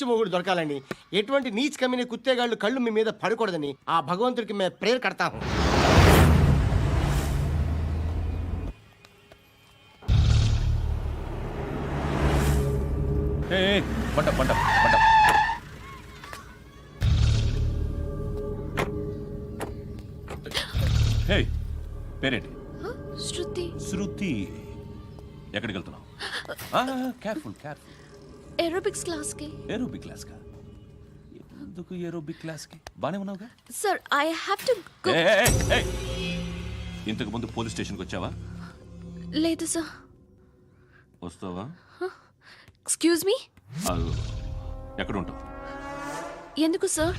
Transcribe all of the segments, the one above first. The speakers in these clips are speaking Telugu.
మంచి మొగుడు దొరకాలని, ఎటువంటి నీచ్ కమ్మిన కుత్తేగాళ్ళు కళ్ళు మీ మీద పడకూడదని ఆ భగవంతుడికి మేము ప్రేయర్ కడతాము. పేరేంటి? శృతి. శృతి. ఎక్కడికి వెళ్తున్నావు? Careful careful. ఏరోబిక్స్ క్లాస్ కి. ఏరోబిక్ క్లాస్ కా? ఎందుకు ఏరోబిక్ క్లాస్ కి? బానే ఉన్నావుగా? Sir I have to go. ఇంతకు ముందు పోలీస్ స్టేషన్కి వచ్చావా? లేదు సార్. వస్తావా? Excuse me. ఎక్కడ ఉంటావు? ఎందుకు సార్?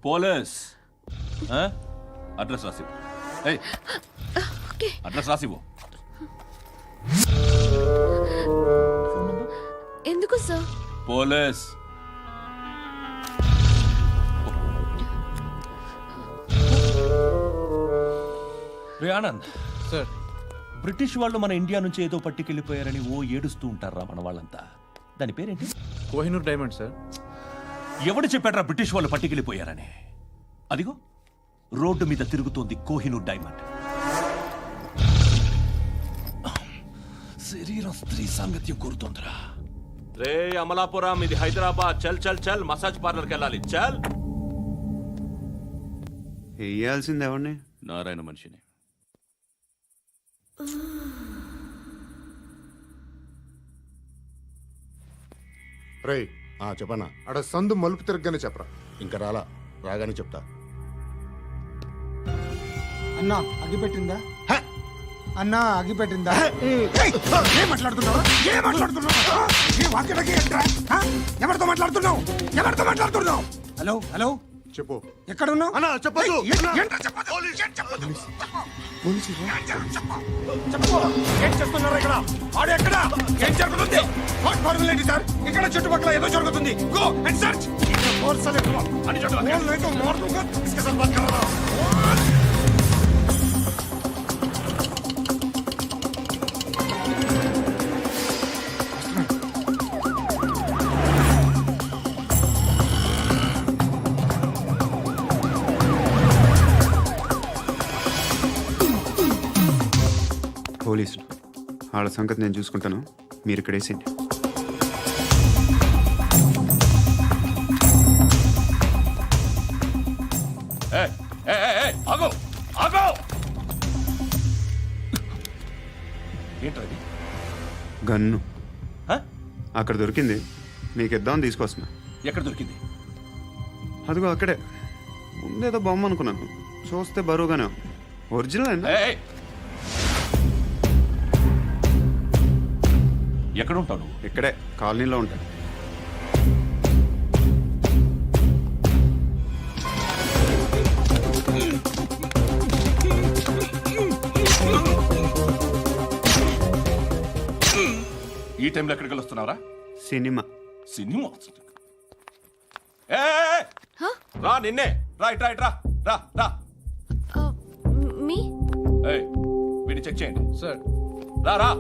పోలీస్ అడ్రస్ రాసివ్వు. ఓకే. అడ్రస్ రాసివ్వు. ఎందుకు సార్? పోలీస్. రే ఆనంద్ సార్, బ్రిటిష్ వాళ్ళు మన ఇండియా నుంచి ఏదో పట్టుకెళ్ళిపోయారని ఏడుస్తూ ఉంటారా మన వాళ్ళంతా? దాని పేరేంటి? Kohinoor diamond sir. ఎవడు చెప్పాడ్రా బ్రిటిష్ వాళ్ళు పట్టుకెళ్ళిపోయారని? అదిగో రోడ్డు మీద తిరుగుతోంది కోహినూర్ డైమండ్. శరీరం స్త్రీ సాంగత్యం కోరుతోందిరా. రే అమలాపురం, ఇది హైదరాబాద్. చల్ చల్ చల్, మసాజ్ పార్లర్కి వెళ్ళాలి. చల్. వేయాల్సింది ఎవరిని? నారాయణ మనిషిని. రే చెప్పనా, అడ సందు మలుపు తిరగగానే చెప్పరా. ఇంకా రాగానే చెప్తా. అన్నా అగిపెట్టిందా? అన్నా అగిపెట్టిందా? ఏం మాట్లాడుతున్నావు? ఎవరితో మాట్లాడుతున్నావు? హలో హలో, చెప్పు. ఎక్కడ ఉన్నావు? అన్నా చెప్పదు. ఏం చేస్తున్నారు ఇక్కడ? వాడు ఎక్కడ? ఏం జరుగుతుంది? వాట్ ఫార్మల్ ఏంటి సార్? ఇక్కడ చుట్టుపక్కల ఏదో జరుగుతుంది. Go and search. పోలీసులు వాళ్ళ సంగతి నేను చూసుకుంటాను, మీరు ఇక్కడ వేసేయండి. ఏంటది? గన్ను అక్కడ దొరికింది, మీకు ఇద్దామని తీసుకొస్తున్నా. ఎక్కడ దొరికింది? అదిగో అక్కడే. ముందేదో బొమ్మ అనుకున్నాను, చూస్తే బరువుగానే ఒరిజినల్ అండి. ఎక్కడ ఉంటావు నువ్వు? ఇక్కడే కాలనీలో ఉంటాను. ఈ టైంలో ఎక్కడికి వస్తున్నావురా? సినిమా. సినిమా? రా, నిన్నే. రైట్ రైట్ రా రా రా. మీ వీడిని చెక్ చేయండి సార్. రా రా.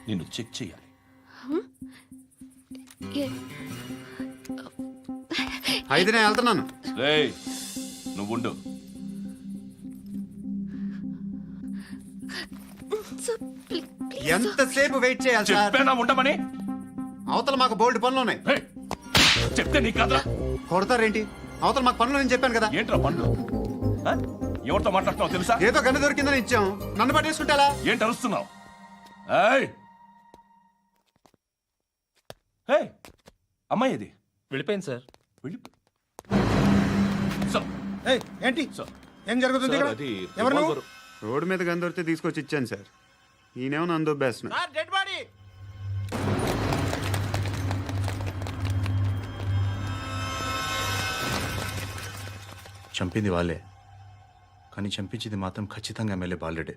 నిన్ను చెక్ చేయాలి. అయితే నేను వెళ్తున్నాను. రేయ్ నువ్వుండు. ఎంతసేపు వెయిట్ చేయాలి సార్? చెప్పేనా ఉండమని? అవతల మాకు బోల్డ్ పనులు ఉన్నాయి. చెప్తే నీకు కదరా? కొడతారేంటి? అవతల మాకు పనులు నేను చెప్పాను కదా. ఏంట్రా పనులు? ఎవరితో మాట్లాడుతున్నావు తెలుసా? ఏదో గన్ను దొరికిందని ఇచ్చాం, నన్ను పట్టేసుకుంటా. ఏంటి అరుస్తున్నావు? అమ్మాయి ఇది వెళ్ళిపోయింది సార్. ఏంటి ఏం జరుగుతుంది ఇక్కడ? ఎవరు నువ్వు? రోడ్డు మీద గన్ను దొరికితే తీసుకొచ్చి ఇచ్చాను సార్. ఈయనేమో నన్ను దొబ్బేస్తున్నా. చంపింది వాళ్ళే, కానీ చంపించింది మాత్రం ఖచ్చితంగా ఎమ్మెల్యే బాలుడే.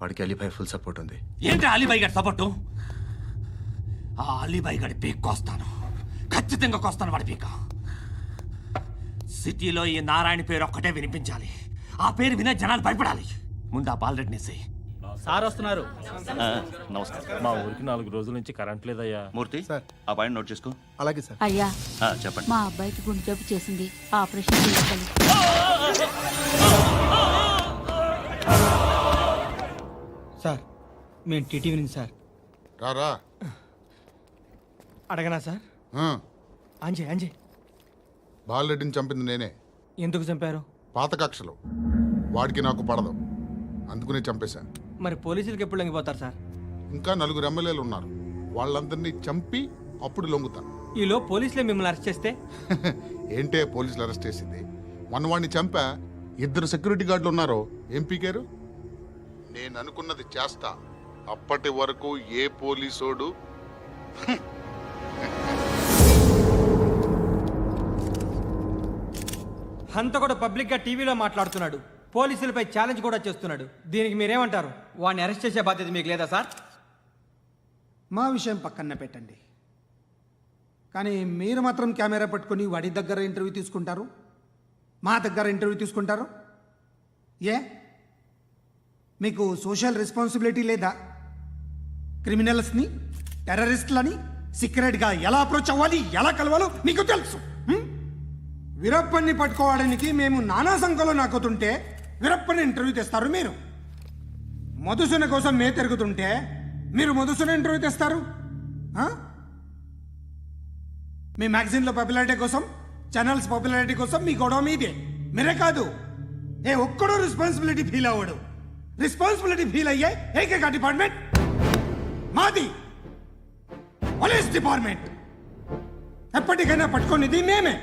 వాడికి అలీబాయ్ ఫుల్ సపోర్ట్ ఉంది. ఏంటి అలీబాయ్ గారి సపోర్టు? ఆ అలీబాయ్ గారి పీక్ కోస్తాను, ఖచ్చితంగా కోస్తాను వాడి పీక. సిటీలో ఈ నారాయణ పేరు ఒక్కటే వినిపించాలి. ఆ పేరు వినే జనాలు భయపడాలి. ముందు ఆ బాలరెడ్డినేసి సార్ వస్తున్నారు. నమస్కారం. మా ఊరికి 4 రోజుల నుంచి కరెంట్ లేదయ్యా. మూర్తి ఆ పాయింట్ నోట్ చేసుకో. అలాగే సార్. అయ్యా చెప్పండి. మా అబ్బాయికి గుండె జబ్బు చేసింది, ఆపరేషన్ చేయాలి. సార్ మేము టీటీవీ నుంచి సార్. రారా అడగనా సార్? ఆ, అంజే అంజే బాలరెడ్డిని చంపింది నేనే. ఎందుకు చంపారు? పాత కక్షలు వాడికి నాకు పడదు, అందుకునే చంపేశా. మరి పోలీసులకి ఎప్పుడు లొంగిపోతారు సార్? ఇంకా 4 ఎమ్మెల్యేలు ఉన్నారు, వాళ్ళందరినీ చంపి అప్పుడు లొంగుతా. ఈలో పోలీసులే మిమ్మల్ని అరెస్ట్ చేస్తే? ఏంటే పోలీసులు అరెస్ట్ చేసింది? మొన్న వాడిని చంపా, 2 సెక్యూరిటీ గార్డులు ఉన్నారు, ఏం పీకారు? నేను అనుకున్నది చేస్తా, అప్పటి వరకు ఏ పోలీసోడు హంతకుడు పబ్లిక్ గా టీవీలో మాట్లాడుతున్నాడు, పోలీసులపై ఛాలెంజ్ కూడా చేస్తున్నాడు. దీనికి మీరేమంటారు? వాడిని అరెస్ట్ చేసే బాధ్యత మీకు లేదా సార్? మా విషయం పక్కన పెట్టండి, కానీ మీరు మాత్రం కెమెరా పట్టుకొని వాడి దగ్గర ఇంటర్వ్యూ తీసుకుంటారు, మా దగ్గర ఇంటర్వ్యూ తీసుకుంటారు. ఏ మీకు సోషల్ రెస్పాన్సిబిలిటీ లేదా? క్రిమినల్స్ని, టెర్రరిస్టులని సీక్రెట్గా ఎలా అప్రోచ్ అవ్వాలి, ఎలా కలవాలో మీకు తెలుసు. వీరప్పన్ని పట్టుకోవడానికి మేము నానా సంఖ్యలో నాకుతుంటే వీరప్పని ఇంటర్వ్యూ తెస్తారు మీరు. మధుసూన కోసం మే తిరుగుతుంటే మీరు మధుసూన ఇంటర్వ్యూ తెస్తారు. మీ మ్యాగజైన్లో పాపులారిటీ కోసం, ఛానల్స్ పాపులారిటీ కోసం మీ గొడవ మీదే. మీరే కాదు, ఏ ఒక్కడో రెస్పాన్సిబిలిటీ ఫీల్ అవ్వడు. రెస్పాన్సిబిలిటీ ఫీల్ అయ్యే ఏకైక డిపార్ట్మెంట్ మాది, పోలీస్ డిపార్ట్మెంట్. ఎప్పటికైనా పట్టుకునేది మేమే.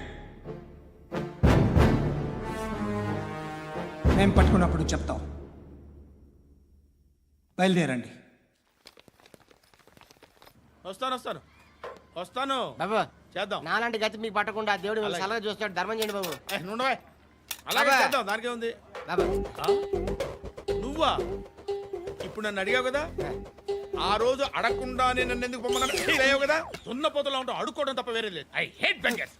మేము పట్టుకున్నప్పుడు చెప్తాం. బయలుదేరండి. వస్తాను బాబు చేద్దాం. నాలాంటి గతి మీకు పట్టకుండా దేవుడు మిమ్మల్ని సలహా చూస్తాడు, ధర్మం చేయండి బాబు. నుండవే అలాగే బాబా. చేద్దాం, దానికే ఉంది. బాబు నువ్వా ఇప్పుడు నన్ను అడిగావు కదా, ఆ రోజు అడగకుండా నేను నన్ను ఎందుకు పొమ్మన్నా ఫీల్ అయ్యావు కదా. సున్న పోతలో ఉంటావు, అడుక్కోవడం తప్ప వేరే లేదు. I hate bangers.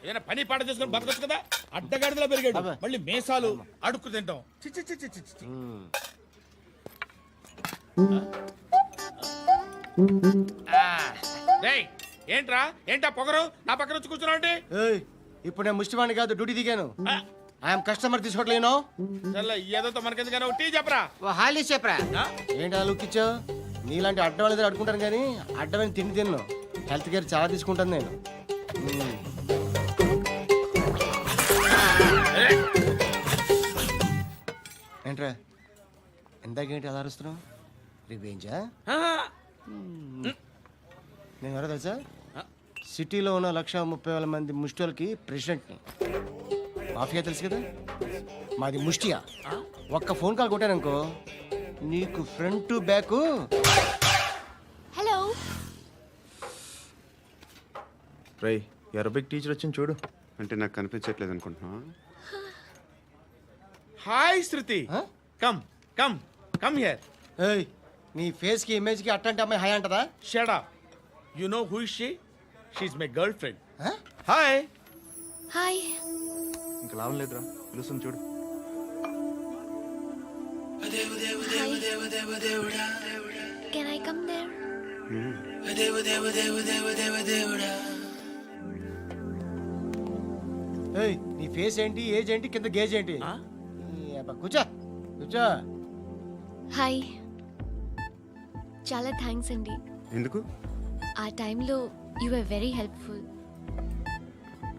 ఏదైనా పని పాట చేసుకుని బతకొచ్చు కదా. అడ్డగాడిదలా పెరిగాడు, మళ్ళీ మేసాలు అడుక్కు తింటాం. చి చి చి చి చి చి. డేయ్, ఏంట్రా ఏంటా పొగరు నా పక్కన వచ్చి కూర్చున్నావు అంటే? ఏయ్, ఇప్పుడు నేను ముష్టివాణి కాదు, డ్యూటీ దిగాను. ఐఎమ్ కస్టమర్ తీసుకోవట్లేను. ఏదో మనకెందుకైనా టీ చెప్పరా. ఓ హాలీస్ చెప్పరా. ఏంటి అలా లుక్ ఇచ్చావు? నీలాంటి అడ్డం వాళ్ళ దగ్గర అడుకుంటాను కానీ అడ్డమైన తిండి తిన్ను. హెల్త్ కేర్ చాలా తీసుకుంటాను నేను. ఏంట్రా ఇందాకేంటి అలా అరుస్తున్నావు? రివేంజా? నేను ఎవరో తెలుసా? సిటీలో ఉన్న 130,000 మంది ముష్టిలకి ప్రెసిడెంట్ని. మాఫియా తెలుసు కదా, మాది ముష్టియా. ఒక్క ఫోన్ కాల్ కొట్టాననుకో నీకు ఫ్రంట్ టు బ్యాక్. హలో. రై అరబిక్ టీచర్ వచ్చింది చూడు. అంటే నాకు కనిపించట్లేదు అనుకుంటున్నా. Hi Shruti, come come come here. ఏయ్, నీ ఫేస్ కి ఇమేజ్ కి అట్టంటే అమ్మాయి హాయ్ అంటదా? Shut up. You know who is she? She is my girlfriend. Hi. Hi. ఇంకా లాభం లేదురా, పిలుస్తుంది చూడు. Can I come there? ఏయ్, నీ ఫేస్ ఏంటి, ఏజ్ ఏంటి, కింద గేజ్ ఏంటి? ఈ అబ్బా, కూర్చో కూర్చో. హాయ్. చాలా థ్యాంక్స్ అండి. ఎందుకు? ఆ టైంలో you are very helpful.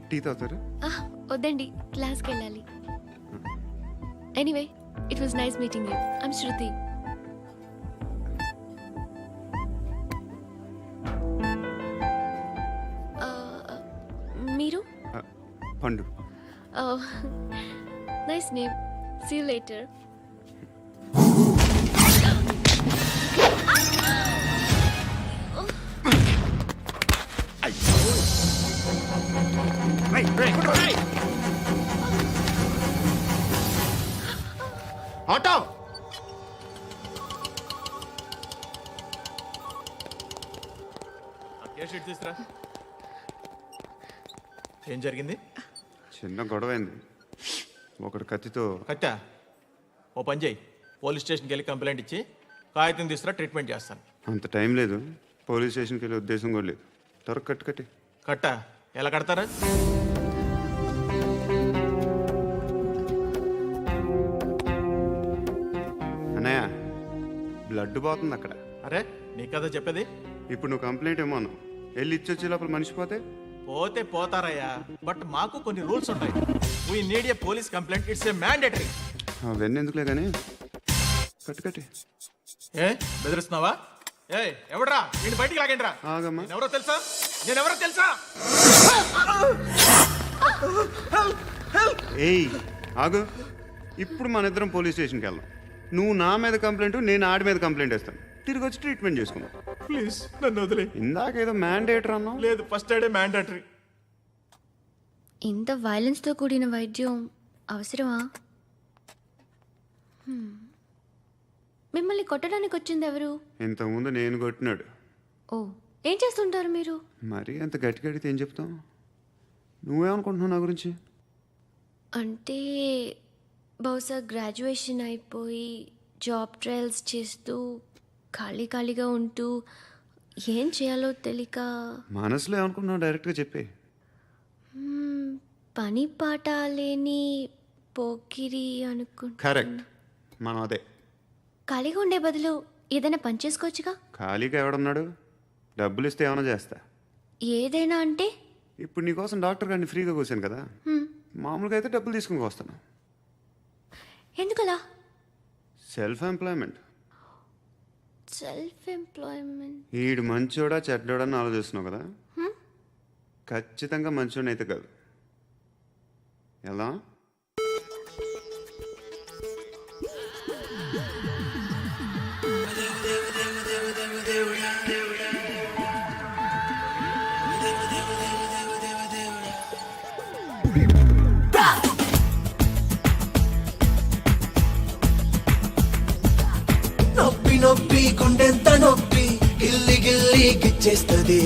Tea తాగుతారా? వద్దండి, క్లాస్కి వెళ్ళాలి. Anyway, it was nice meeting you. I'm Shruti. మీరు? Pandu. Nice name. See you later. Auto తీసురా. ఏం జరిగింది? చిన్న గొడవ అయింది. ఒకడు కత్తితో. కట్టా ఓ పని చేయి, పోలీస్ స్టేషన్కి వెళ్ళి కంప్లైంట్ ఇచ్చి కాగితం తీసుకురా, ట్రీట్మెంట్ చేస్తాను. అంత టైం లేదు, పోలీస్ స్టేషన్కి వెళ్ళే ఉద్దేశం కూడా లేదు. త్వరగా కట్టి. కట్టా ఎలా కడతారా? అన్నయ్య బ్లడ్ పోతుంది అక్కడ. అరే నీ కదా చెప్పేది. ఇప్పుడు నువ్వు కంప్లైంట్ ఏమో అన్నావు, వెళ్ళి ఇచ్చొచ్చే లోపల మనిషి పోతే పోతే పోతారయ్యా, బట్ మాకు కొన్ని రూల్స్ ఉంటాయి. We need a police complaint, it's a mandatory. అవన్నీ ఎందుకులే కానీ కట్టి. ఏ బెదిరిస్తున్నావా? ఏ ఎవడ్రా నేను బయటికి లాగండిరా. ఆగమ్మా. నేనెవరో తెలుసా? ఏయ్ ఆగు, ఇప్పుడు మన ఇద్దరం పోలీస్ స్టేషన్కి వెళ్దాం. నువ్వు నా మీద కంప్లైంట్, నేను ఆడి మీద కంప్లైంట్ వేస్తాను. తిరిగి వచ్చి ట్రీట్మెంట్ చేసుకుందాం. ప్లీజ్ నన్ను వదిలే. ఇందాక ఏదో మ్యాండేటర్ అన్నావు. లేదు, ఫస్ట్ ఎయిడే మ్యాండేటరీ. ఇంత వైలెన్స్తో కూడిన వైద్యం అవసరమా? మిమ్మల్ని కొట్టడానికి వచ్చింది ఎవరు? ఇంతకుముందు నేను కొట్టినాడు. ఓ, ఏం చేస్తుంటారు మీరు? మరి అంత గట్టి అడిగితే ఏం చెప్తావు? నువ్వేమనుకుంటున్నావు నా గురించి? అంటే బహుశా గ్రాడ్యుయేషన్ అయిపోయి జాబ్ ట్రయల్స్ చేస్తూ ఖాళీగా ఉంటూ ఏం చేయాలో తెలియక. మనసులో ఏమనుకుంటున్నావు డైరెక్ట్గా చెప్పే. పని పాట లేని పోకిరి అనుకుంటా. కరెక్ట్, మనం అదే. ఖాళీగా ఉండే బదులు ఏదైనా పని చేసుకోవచ్చుగా. ఖాళీగా ఎవడున్నాడు? డబ్బులు ఇస్తే ఏమైనా చేస్తా. ఏదైనా అంటే? ఇప్పుడు నీకోసం డాక్టర్ గారిని ఫ్రీగా కూర్చాను కదా, మామూలుగా అయితే డబ్బులు తీసుకుని వస్తాను. ఎందుకలా? Self employment. ఈడు మంచోడా చెడ్డోడా అని ఆలోచిస్తున్నావు కదా, ఖచ్చితంగా మంచోడని అయితే కాదు. ఎలా? నొప్పి గుండెంత నొప్పి గిల్లి గిచ్చేస్తది,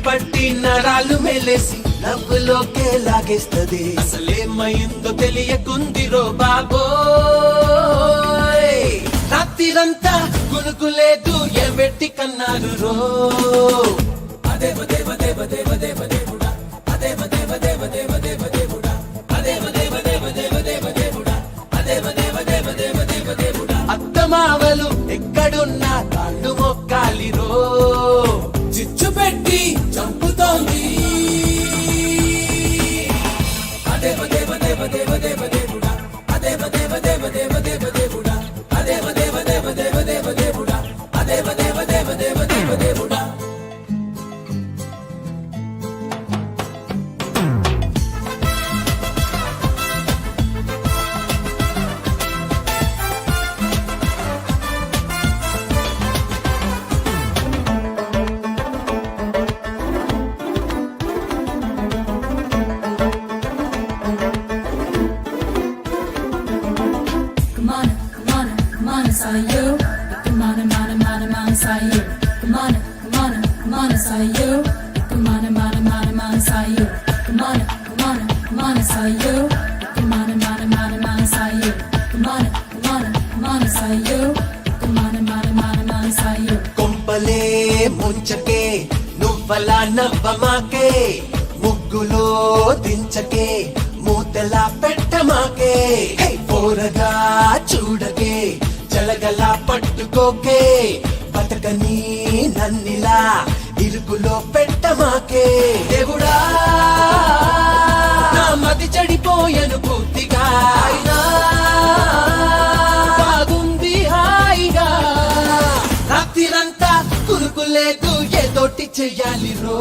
పట్టి నరాలు మెలేసి నవ్వులోకే లాగేస్తది. అసలేమైందో తెలియకుందిరో బాబోయ్, రాత్రిరంతా గునుకులేదు ఎమెట్టి కన్నారు రో. అదేవ దేవ దేవ దేవ దేవ దేవుడా, అదేవ దేవ దేవ దేవ దేవ దేవుడా, అదేవ దేవ దేవ దేవ దేవ దేవుడా, అదేవ దేవ దేవ దేవ దేవ దేవుడా. అత్తమావలు ఎక్కడున్నా కాళ్ళు మొక్కాలిరో, చిచ్చు పెట్టి చంపుతోంది. అదేవ దేవ దేవ దేవ దేవ దేవుడా, అదేవ దేవ దేవ దేవ దేవ దేవుడా, అదేవ దేవ దేవ దేవ దేవ దేవుడా, అదేవ దేవ దేవ దేవ దేవ దేవుడా. కొంపలే ముంచకే నువ్వలా నవ్వమాకే, ముగ్గులో దించకే మూతలా పెట్టమాకే. పోరగా చూడకే జలగలా పట్టుకోకే, బతకని నన్నిలా ఇరుకులో పెట్టమాకే. దేవుడా నా మతి చెడిపోయను పూర్తిగా, అయినా బాగుంది హాయిగా. రాత్రిరంతా కురుకులేదు ఏదోటి చెయ్యాలి రో.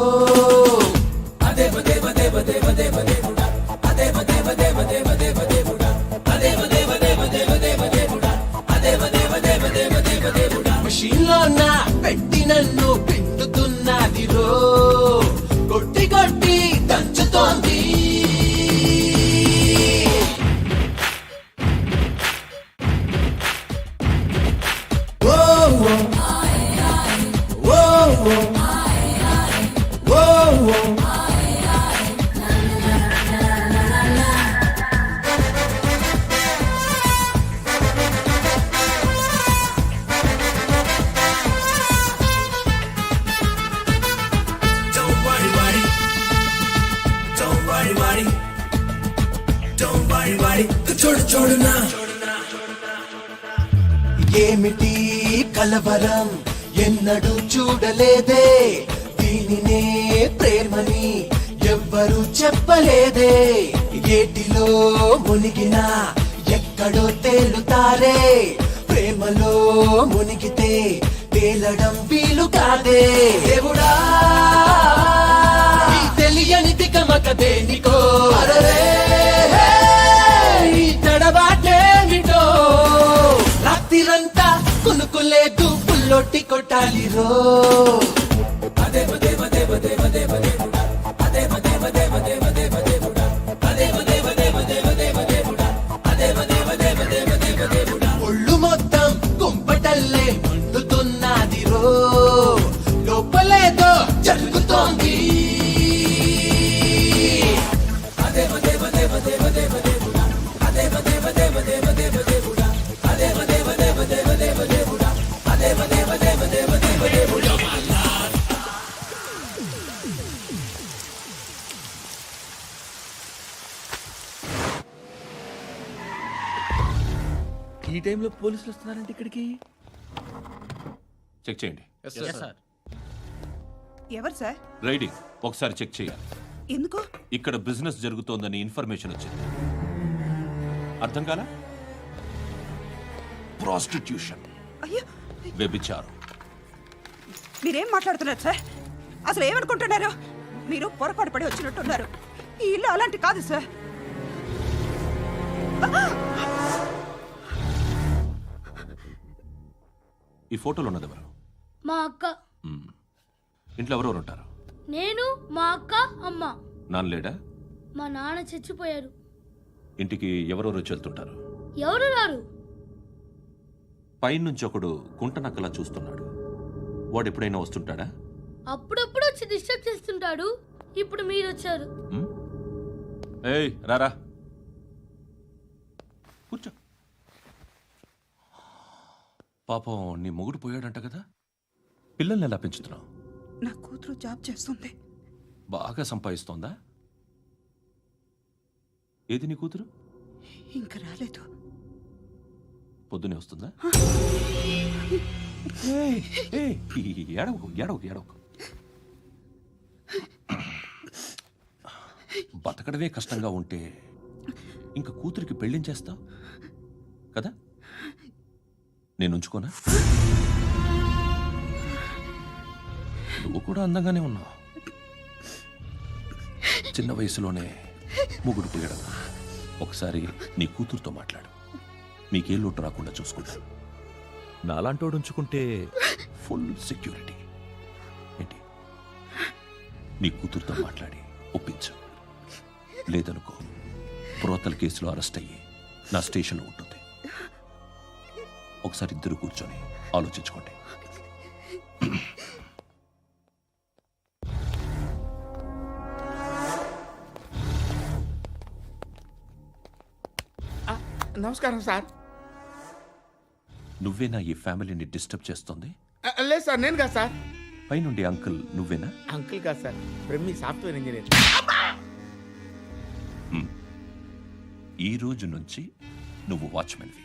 అదేవ దేవ దేవ దేవ దేవ దేవుడా, అదేవ దేవ దేవ దేవ దేవ దేవుడా, అదేవ దేవ దేవ దేవ దేవ దేవుడా, అదేవ దేవ దేవ దేవ దేవ దేవుడా. మషీన్లో నా పెట్టి నన్ను పిండుతున్నది రో, కొట్టి కొట్టి దంచుతోంది. ఓ ఓ ఓ ఓ ఓ చూడు చూడునా ఏమిటి కలవరం ఎన్నడూ చూడలేదే దీనినే ప్రేమని ఎవ్వరూ చెప్పలేదే ఏటిలో మునిగినా ఎక్కడో తేలుతారే ప్రేమలో మునిగితే తేలడం వీలు కాదే దేవుడా ఈ తెలియని తికమక దేనికో అరరే ఈ తడబాటేమిటో రాత్రిరంతా కునుకులేదు పుల్లొట్టి కొట్టాలి రో అదేవ దేవ దేవ దేవ దేవ దేవుడా అదేవ దేవ దేవ దేవ దేవ దేవుడా అదేవ దేవ దేవ దేవ దేవ దేవుడా అదేవ దేవ దేవ దేవ దేవ దేవుడా ఒళ్ళు మొత్తం కుంపటల్లే మండుతున్నది రో లోపలేదో జరుగుతోంది అదేవ దేవ దేవ దేవ దేవ దేవుడా అదేవ దేవ దేవ దేవ దేవ దేవుడా అదేవ దేవ దేవ దేవ దేవ దేవుడా అదేవ దేవ దేవ దేవ దేవ దేవుడా ఈ టైంలో పోలీసులు వస్తున్నారంటే ఇక్కడికి చెక్ చేయండి. ఎవరు సార్? రైడింగ్ ఒకసారి చెక్ చేయాలి. ఎందుకు? ఇక్కడ బిజినెస్ జరుగుతోందని ఇన్ఫర్మేషన్ వచ్చింది. అర్థం కాలా? ప్రాస్టిట్యూషన్, అయ్యో, వ్యభిచారం. మీరేం మాట్లాడుతున్నారు సార్? అసలు ఏమనుకుంటున్నారు? మీరు పొరపాటు పడి వచ్చినట్టున్నారు. ఈ ఇల్లు అలాంటి కాదు సార్. ఈ ఫోటోలో ఉన్నది ఎవరు? మా అక్క. మ్మ్. ఇంట్లో ఎవరెవరు ఉంటారు? నేను, మా అక్క, అమ్మ. నాన్న లేడా? మా నాన్న చచ్చిపోయారు. ఇంటికి ఎవరెవరు వచ్చి వెళ్తుంటారు? ఎవరు రారు. పైనుంచి ఒకడు గుంట నక్కలా చూస్తున్నాడు. వాడు ఎప్పుడైనా వస్తుంటాడా? అప్పుడప్పుడు వచ్చి డిస్టర్బ్ చేస్తుంటాడు. ఇప్పుడు మీరు వచ్చారు. మ్మ్? ఏయ్ రారా, కూర్చో. పాపం నీ మొగుడు పోయాడంట కదా, పిల్లల్ని ఎలా పెంచుతున్నావు? నా కూతురు జాబ్ చేస్తుంది. బాగా సంపాదిస్తోందా? ఏది నీ కూతురు? ఇంకా రాలేదు. పొద్దునే వస్తుందా? ఏయ్, ఏయ్, ఏడవకు ఏడవకు ఏడవకు. బతకడమే కష్టంగా ఉంటే ఇంకా కూతురికి పెళ్ళించేస్తావు కదా? నేను ఉంచుకోనా? నువ్వు కూడా అందంగానే ఉన్నావు. చిన్న వయసులోనే ముగ్గురు పోయడం. ఒకసారి నీ కూతురుతో మాట్లాడు. మీకే లోటు రాకుండా చూసుకుంటా. నాలాంటోడు ఉంచుకుంటే ఫుల్ సెక్యూరిటీ. ఏంటి? నీ కూతురుతో మాట్లాడి ఒప్పించు. లేదనుకో, ప్రోతల కేసులో అరెస్ట్ అయ్యి నా స్టేషన్లో ఉంటుంది. ఒకసారి ఇద్దరు కూర్చొని ఆలోచించుకోండి. నమస్కారం సార్. నువ్వేనా ఈ ఫ్యామిలీని డిస్టర్బ్ చేస్తుంది? లేదు సార్, నేను కాదు సార్. పైనుండి అంకుల్ నువ్వేనా? అంకుల్ కాదు సార్, బ్రహ్మి సాఫ్ట్వేర్ ఇంజనీర్. ఈ రోజు నుంచి నువ్వు వాచ్మెన్వి.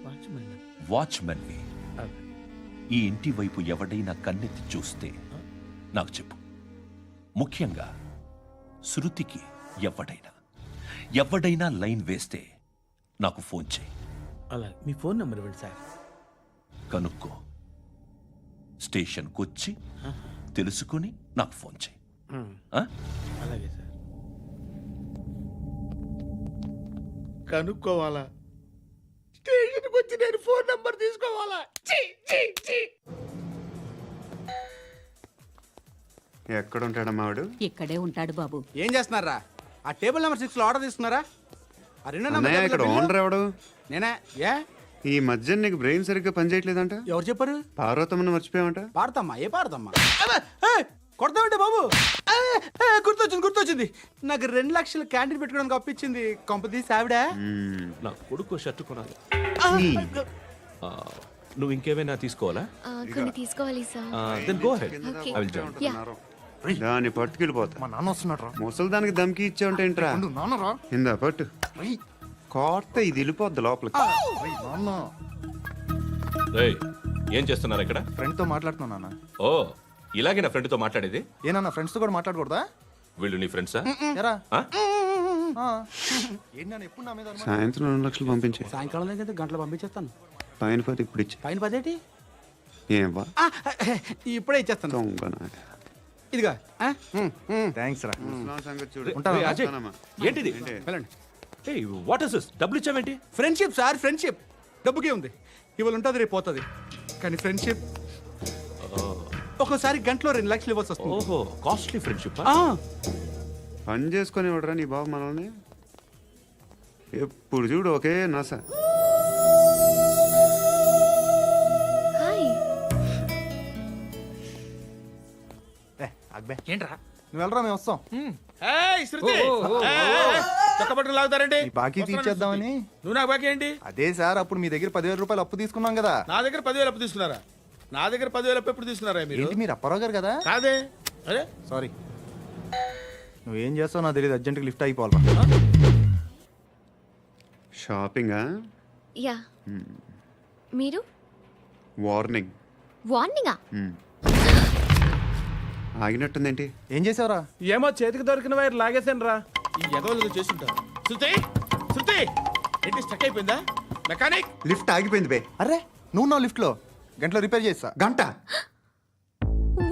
వాచ్మెన్? వాచ్మెన్వి. ఈ ఇంటి వైపు ఎవడైనా కన్నెత్తి చూస్తే నాకు చెప్పు. ముఖ్యంగా శృతికి ఎవడైనా లైన్ వేస్తే నాకు ఫోన్ చేయి. అలా మీ ఫోన్ నెంబర్ ఇవ్వండి సార్. కనుక్కో, స్టేషన్కి వచ్చి తెలుసుకుని నాకు ఫోన్ చేయి. ఆ? అలాగే సార్. కనుక్కోవాలా? స్టేషన్కి వచ్చి నేను ఫోన్ నెంబర్ తీసుకోవాలా? ఎక్కడ ఉంటాడమ్మా వాడు? ఇక్కడే ఉంటాడు బాబు. ఏం చేస్తున్నారా? ఆ టేబుల్ నెంబర్ 6 లో ఆర్డర్ తీసుకున్నారా? ఆ రెండో అన్నయ్య, ఇక్కడ ఓనర్ ఎవడు? నేనే. ఏ ఈ మధ్య నీకు బ్రెయిన్ సరిగ్గా పనిచేయట్లేదంట. ఎవరు చెప్పారు? పార్వతమ్మను మర్చిపోయావంట. పాడతామ్మా? ఏ పాడతామ్మా? కొడతామంటే బాబు. గుర్తొచ్చింది. నాకు 2 లక్షలు క్యాంటీన్ పెట్టుకోవడానికి అప్పించింది కొంపతీసి ఆవిడ. నా కొడుకు షర్టు కొనాలి. నువ్వు ఇంకేమైనా తీసుకోవాలా? కొన్ని తీసుకోవాలి sir. Then go ahead. Okay. I will join. Yeah. దాన్ని పట్టుకెళ్ళిపోతా. మా నాన్న వస్తున్నాడు రా. ముసలి దానికి దమ్కి ఇచ్చావంటే ఏంట్రా? నాన్నరా. ఇందా పట్టు. కోర్త ఇది వెళ్ళిపోద్ది లోపలికి. రేయ్, ఏం చేస్తున్నారు ఇక్కడ? ఫ్రెండ్తో మాట్లాడుతున్నా నాన్న. ఓ, ఇలాగే నా ఫ్రెండ్తో మాట్లాడేది? ఏనా ఫ్రెండ్స్తో కూడా మాట్లాడకూడదా? వీళ్ళు నీ ఫ్రెండ్సా? ఎరా ఆ? ఏంటి నాన్న ఎప్పుడు నా మీద అనుమానం? సాయంత్రం 2 లక్షలు పంపించే. సాయంకాలం దగ్గర గంటలు పంపించేస్తాను. పైన 10 ఇప్పుడు ఇచ్చే. పైన పదేటి ఏం వా ఇప్పుడే ఇచ్చేస్తాను. దొంగనా. ఇదిగా థ్యాంక్స్ రా. ముసలాం సంగతి చూడు. రేయ్, అజయ్, వస్తానమ్మా. ఏంటిది? ఏంటి? వెళ్ళండి. ఏయ్, వాట్ ఇస్ దిస్? డబ్బులు ఇచ్చావేంటి? Friendship sir, friendship. డబ్బుకే ఉంది, ఇవాళ ఉంటుంది రేపు పోతుంది. కానీ ఫ్రెండ్షిప్ ఒక్కోసారి గంటలో 2 లక్షలు ఇవ్వాల్సి వస్తుంది. ఓహో, కాస్ట్లీ ఫ్రెండ్షిప్. పని చేసుకొని ఇవ్వడరా నీ బాబు మనల్ని. ఎప్పుడు చూడు ఒకే నస. హాయ్. అక్బే ఏంట్రా? నువ్వు వెళ్ళరా, మేము వస్తాం. ఏయ్, శృతి చక్కబట్టలు లాగుతారండి. ఈ బాకీ తీర్చేద్దామని. నువ్వు నాకు బాకీ ఏంటి? అదే సార్, అప్పుడు మీ దగ్గర 10,000 రూపాయలు అప్పు తీసుకున్నాం కదా. నా దగ్గర 10,000 అప్పు తీసుకున్నారా? నా దగ్గర 10,000 అప్పు ఎప్పుడు తీసుకున్నారా మీరు? ఏంటి మీరు అప్పారావు గారు కదా? కాదే. అరే సారీ. నువ్వేం చేస్తావు నాకు తెలియదు, అర్జెంట్గా లిఫ్ట్ అయిపోవాలి. షాపింగా? యా. మీరు? వార్నింగ్. వార్నింగా? ఆగినట్టుందేంటి? ఏం చేసావురా? ఏమో చేతికి దొరికిన వైర్ లాగేసాను రా. ఈ ఎగవలు చేస్తుంటారు. శృతి, శృతి ఏంటి స్టక్ అయిపోయిందా? మెకానిక్. లిఫ్ట్ ఆగిపోయింది బే. అరే నువ్వు నా లిఫ్ట్లో గంటలో రిపేర్ చేస్తా. గంట?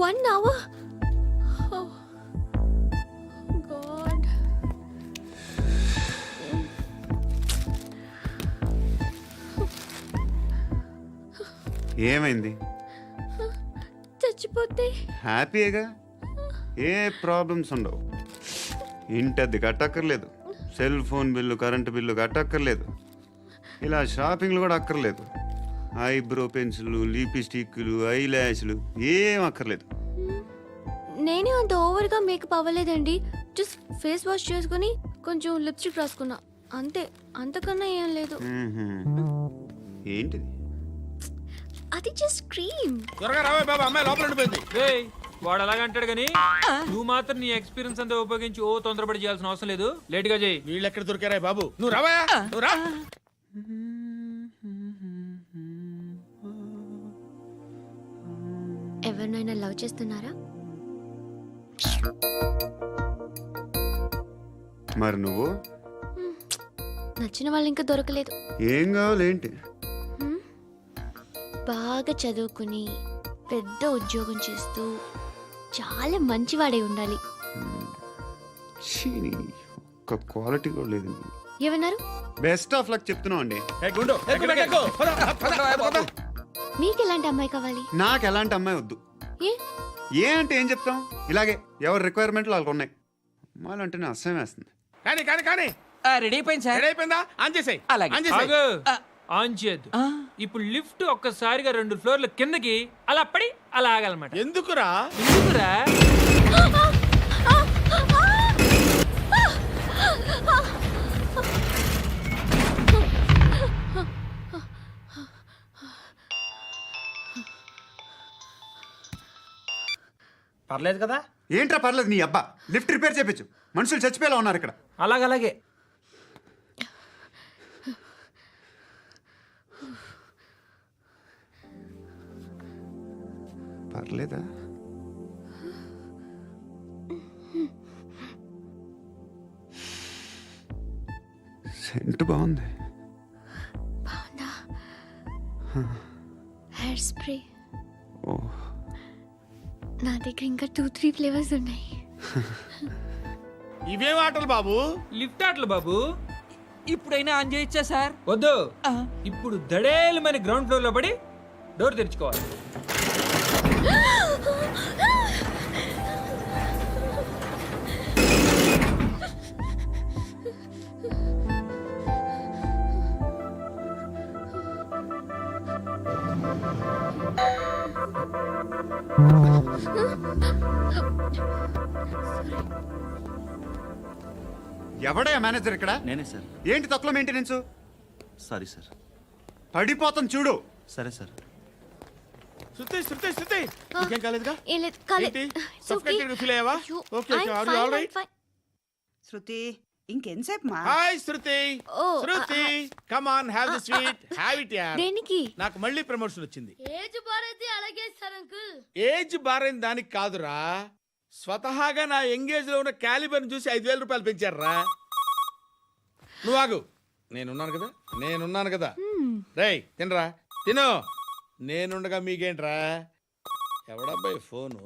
1 hour? Oh, God. ఏమైంది? చచ్చిపోతే? హ్యాపీగా, ఏ ప్రాబ్లమ్స్ ఉండవు. ఇంటి అద్దె కట్టక్కర్లేదు, cell phone bill, current bill కట్టక్కర్లేదు, ఇలా షాపింగ్లు కూడా అక్కర్లేదు. ఐబ్రో పెన్సిల్, లిప్స్టిక్లు, ఐ ల్యాష్లు ఏం అక్కర్లేదు. నేనే అంత ఓవర్గా మేకప్ అవ్వలేదండి. జస్ట్ ఫేస్ వాష్ చేసుకుని కొంచెం లిప్స్టిక్ రాసుకున్నా అంతే. అంతకన్నా ఏం లేదు. ఏంటిది? అది జస్ట్ క్రీమ్. త్వరగా రావే బాబా, అమ్మాయి లోపల ఉండిపోయింది. వాడు అలాగంటాడు కానీ నువ్వు మాత్రం నీ ఎక్స్పీరియన్స్ అంతా ఉపయోగించి తొందరపడి చేయాల్సిన అవసరం లేదు. లేట్ గా చేయి. వీళ్ళు ఎక్కడ దొరికారా బాబు? నువ్వు రావా, నువ్వు రా. ఎవరినైనా లవ్ చేస్తున్నారా? మరి నువ్వు? నచ్చిన వాళ్ళు ఇంకా దొరకలేదు. ఏం కావాలేంటి? బాగా చదువుకుని పెద్ద ఉద్యోగం చేస్తూ చాలా మంచివాడై ఉండాలి. ఒక్క క్వాలిటీ కూడా లేదు. ఏమన్నారు? బెస్ట్ ఆఫ్ లక్ చెప్తున్నావు అండి. మీకు ఎలాంటి అమ్మాయి కావాలి? నాకు ఎలాంటి అమ్మాయి వద్దు. ఏ అంటే ఏం చెప్తాం, ఇలాగే ఎవరి రిక్వైర్మెంట్లు వాళ్ళకు ఉన్నాయి. అమ్మాయిలు అంటేనే అసహ్యం వేస్తుంది. కానీ కానీ కానీ రెడీ అయిపోయింది సార్. రెడీ అయిపోయిందా? ఆన్ చేసేయ్. ఆన్ చేసేయ్. ఆన్ చేయద్దు. ఇప్పుడు లిఫ్ట్ ఒక్కసారిగా 2 ఫ్లోర్ల కిందకి అలా పడి అలా ఆగాలన్నమాట. ఎందుకురా? ఎందుకురా? పర్లేదు కదా? ఏంట్రా పర్లేదు నీ అబ్బా. లిఫ్ట్ రిపేర్ చేయించు, మనుషులు చచ్చిపోయేలా ఉన్నారు ఇక్కడ. అలాగే పర్లేదా? సెంట్ బాగుంది. బాగుందా? Hair spray. ఓ, నా దగ్గర ఇంకా 2-3 ఫ్లేవర్స్ ఉన్నాయి. ఇవేం ఆటలు బాబు? లిఫ్ట్ ఆటలు బాబు. ఇప్పుడైనా ఆన్ చేయొచ్చా సార్? వద్దు. ఇప్పుడు దడేలు మన గ్రౌండ్ ఫ్లోర్ లో పడి డోర్ తెరుచుకోవాలి. ఎవడయ్యా మేనేజర్ ఇక్కడ? నేనే సార్. ఏంటి తక్కువ మెయింటెనెన్స్? Sorry sir. పడిపోతాం చూడు. సరే సార్. శృతి, శృతి, శృతి ఇంకేం కాలేదుగా? ఏం లేదు, కాలేదు. ఏంటి? Suffocated గా ఫీల్ అయ్యావా? Okay, okay. Are you all right? Shruti ఇంకెంతసేపు మా హాయ్ శృతి ఓ, Shruti come on have the sweet have it యార్ దేనికి? నాకు మళ్ళీ ప్రమోషన్ వచ్చింది. ఏజ్ బారైతే అలాగే సార్ అంకుల్. ఏజ్ బారైన దానికి కాదురా, స్వతహాగా నా ఎంగేజ్ లో ఉన్న క్యాలిబర్ చూసి 5,000 రూపాయలు పెంచారా. నువ్వు ఆగు, నేనున్నాను కదా రేయ్ తినరా తిను. నేనుండగా మీకేంట్రా. ఎవడబ్బాయి ఫోను?